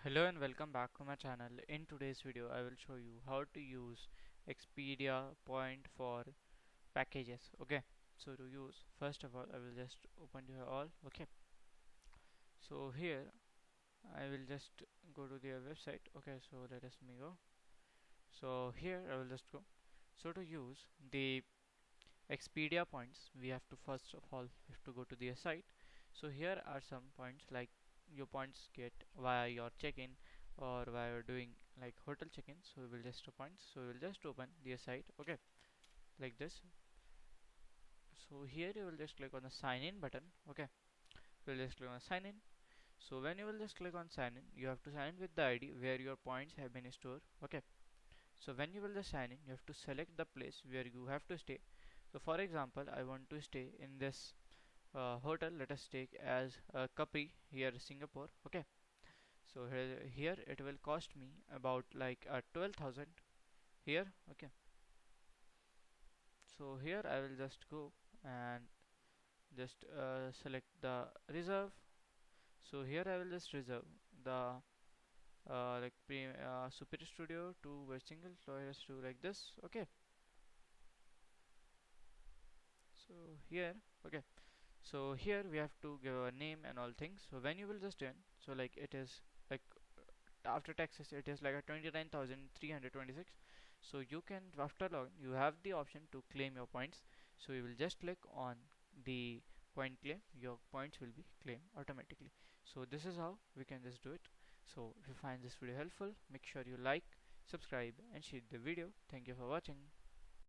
Hello and welcome back to my channel. In today's video I will show you how to use Expedia point for packages. Okay, so to use, first of all I will just open here all. Okay, so here I will just go to their website. Okay, so let us me go. So here I will just go. So to use the Expedia points, we have to first of all we have to go to their site. So here are some points, like your points get via your check-in or via doing like hotel check-in. So we will just do points. So we will just open their site. Okay, like this. So here you will just click on the sign in button. Okay, you will just click on sign in. So when you will just click on sign in, you have to sign in with the ID where your points have been stored. Okay, so when you will just sign in, you have to select the place where you have to stay. So for example, I want to stay in this hotel. Let us take as Capri here, Singapore. Okay, so here it will cost me about like 12,000 here. Okay, so here I will just go and just select the reserve. So here I will just reserve the super studio to a single floor to like this. Okay, so here, okay, so here we have to give a name and all things. So when you will just in, so like it is like after taxes it is like a 29,326. So you can, after login, you have the option to claim your points. So you will just click on the point claim, your points will be claimed automatically. So this is how we can just do it. So if you find this video helpful, make sure you like, subscribe and share the video. Thank you for watching.